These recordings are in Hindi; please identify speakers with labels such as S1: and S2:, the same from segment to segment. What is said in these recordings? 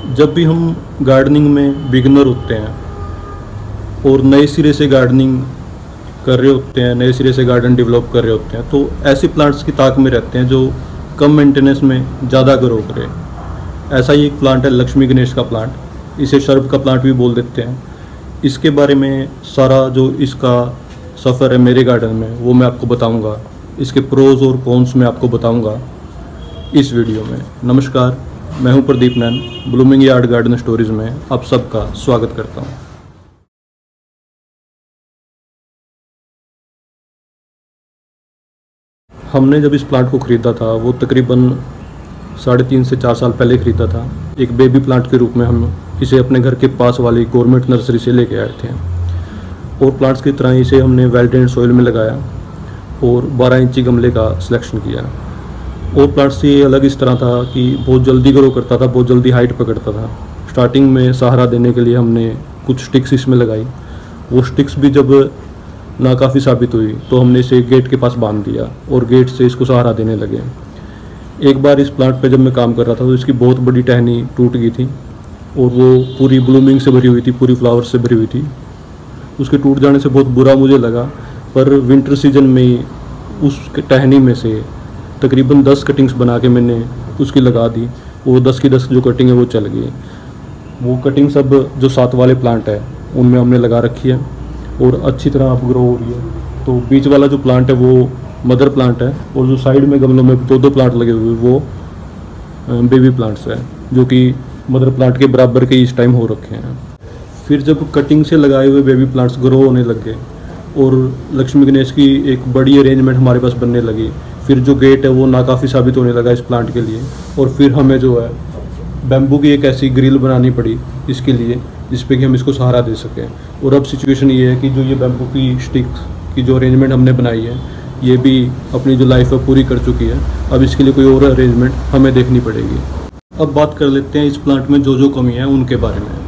S1: जब भी हम गार्डनिंग में बिगिनर होते हैं और नए सिरे से गार्डनिंग कर रहे होते हैं, नए सिरे से गार्डन डेवलप कर रहे होते हैं, तो ऐसे प्लांट्स की ताक में रहते हैं जो कम मेंटेनेंस में ज़्यादा ग्रो करे। ऐसा ही एक प्लांट है लक्ष्मी गणेश का प्लांट, इसे शर्ब का प्लांट भी बोल देते हैं। इसके बारे में सारा जो इसका सफ़र है मेरे गार्डन में वो मैं आपको बताऊंगा। इसके प्रोज और कॉन्स मैं आपको बताऊंगा इस वीडियो में। नमस्कार, मैं हूं प्रदीप नैन, ब्लूमिंग यार्ड गार्डन स्टोरीज में आप सबका स्वागत करता हूं। हमने जब इस प्लांट को ख़रीदा था वो तकरीबन 3.5 से 4 साल पहले ख़रीदा था। एक बेबी प्लांट के रूप में हम इसे अपने घर के पास वाली गवर्नमेंट नर्सरी से लेके आए थे और प्लांट्स की तरह इसे हमने वेल ड्रेन्ड सॉइल में लगाया और 12 इंची गमले का सिलेक्शन किया। और प्लांट्स से अलग इस तरह था कि बहुत जल्दी ग्रो करता था, बहुत जल्दी हाइट पकड़ता था। स्टार्टिंग में सहारा देने के लिए हमने कुछ स्टिक्स इसमें लगाई। वो स्टिक्स भी जब नाकाफ़ी साबित हुई तो हमने इसे गेट के पास बांध दिया और गेट से इसको सहारा देने लगे। एक बार इस प्लांट पे जब मैं काम कर रहा था तो इसकी बहुत बड़ी टहनी टूट गई थी और वो पूरी ब्लूमिंग से भरी हुई थी, पूरी फ्लावर से भरी हुई थी। उसके टूट जाने से बहुत बुरा मुझे लगा, पर विंटर सीजन में उस टहनी में से तकरीबन 10 कटिंग्स बना के मैंने उसकी लगा दी। वो 10 की 10 जो कटिंग है वो चल गई। वो कटिंग सब जो साथ वाले प्लांट है उनमें हमने लगा रखी है और अच्छी तरह अब ग्रो हो रही है। तो बीच वाला जो प्लांट है वो मदर प्लांट है और जो साइड में गमलों में 2-2 प्लांट लगे हुए वो बेबी प्लांट्स है, जो कि मदर प्लांट के बराबर के इस टाइम हो रखे हैं। फिर जब कटिंग से लगाए हुए बेबी प्लांट्स ग्रो होने लग गए और लक्ष्मी गणेश की एक बड़ी अरेंजमेंट हमारे पास बनने लगी, फिर जो गेट है वो नाकाफ़ी साबित होने लगा इस प्लांट के लिए। और फिर हमें जो है बैम्बू की एक ऐसी ग्रिल बनानी पड़ी इसके लिए जिस पे कि हम इसको सहारा दे सकें। और अब सिचुएशन ये है कि जो ये बैम्बू की स्टिक की जो अरेंजमेंट हमने बनाई है ये भी अपनी जो लाइफ है पूरी कर चुकी है। अब इसके लिए कोई और अरेंजमेंट हमें देखनी पड़ेगी। अब बात कर लेते हैं इस प्लांट में जो कमी है उनके बारे में।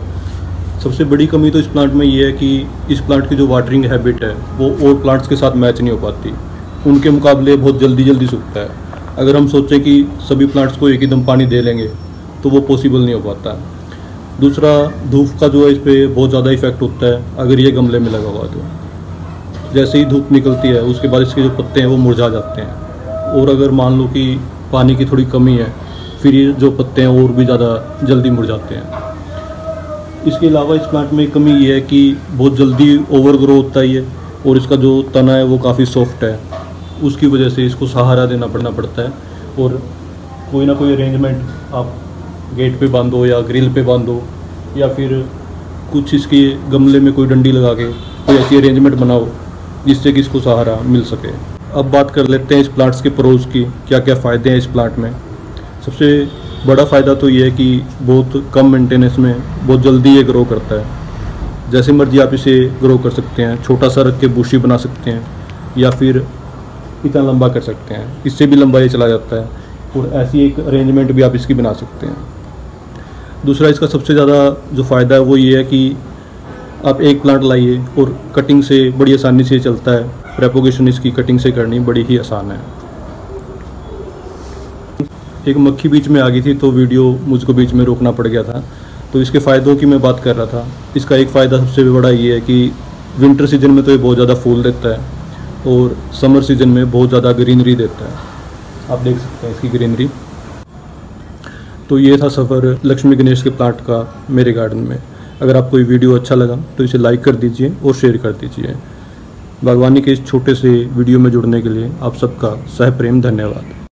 S1: सबसे बड़ी कमी तो इस प्लांट में ये है कि इस प्लांट की जो वाटरिंग हैबिट है वो और प्लांट्स के साथ मैच नहीं हो पाती। उनके मुकाबले बहुत जल्दी सूखता है। अगर हम सोचें कि सभी प्लांट्स को एक ही दम पानी दे लेंगे तो वो पॉसिबल नहीं हो पाता। दूसरा, धूप का जो है इस पर बहुत ज़्यादा इफेक्ट होता है अगर ये गमले में लगा हुआ तो। जैसे ही धूप निकलती है उसके बाद इसके जो पत्ते हैं वो मुरझा जाते हैं। और अगर मान लो कि पानी की थोड़ी कमी है फिर ये जो पत्ते हैं और भी ज़्यादा जल्दी मुरझाते हैं। इसके अलावा इस प्लांट में कमी ये है कि बहुत जल्दी ओवर ग्रो होता है ये, और इसका जो तना है वो काफ़ी सॉफ्ट है। उसकी वजह से इसको सहारा देना पड़ता है। और कोई ना कोई अरेंजमेंट आप गेट पे बांधो या ग्रिल पे बांधो या फिर कुछ इसके गमले में कोई डंडी लगा के कोई ऐसी अरेंजमेंट बनाओ जिससे कि इसको सहारा मिल सके। अब बात कर लेते हैं इस प्लांट्स के प्रोज की, क्या क्या फ़ायदे हैं इस प्लांट में। सबसे बड़ा फ़ायदा तो ये है कि बहुत कम मेंटेनेंस में बहुत जल्दी ये ग्रो करता है। जैसे मर्जी आप इसे ग्रो कर सकते हैं, छोटा सा रख के बुशी बना सकते हैं या फिर इतना लंबा कर सकते हैं, इससे भी लंबा ये चला जाता है। और ऐसी एक अरेंजमेंट भी आप इसकी बना सकते हैं। दूसरा, इसका सबसे ज़्यादा जो फ़ायदा है वो ये है कि आप एक प्लांट लाइए और कटिंग से बड़ी आसानी से चलता है। प्रेपोगेशन इसकी कटिंग से करनी बड़ी ही आसान है। एक मक्खी बीच में आ गई थी तो वीडियो मुझको बीच में रोकना पड़ गया था। तो इसके फ़ायदों की मैं बात कर रहा था। इसका एक फ़ायदा सबसे बड़ा ये है कि विंटर सीजन में तो ये बहुत ज़्यादा फूल देता है और समर सीजन में बहुत ज़्यादा ग्रीनरी देता है। आप देख सकते हैं इसकी ग्रीनरी। तो ये था सफ़र लक्ष्मी गणेश के प्लांट का मेरे गार्डन में। अगर आपको ये वीडियो अच्छा लगा तो इसे लाइक कर दीजिए और शेयर कर दीजिए। बागवानी के इस छोटे से वीडियो में जुड़ने के लिए आप सबका सह प्रेम धन्यवाद।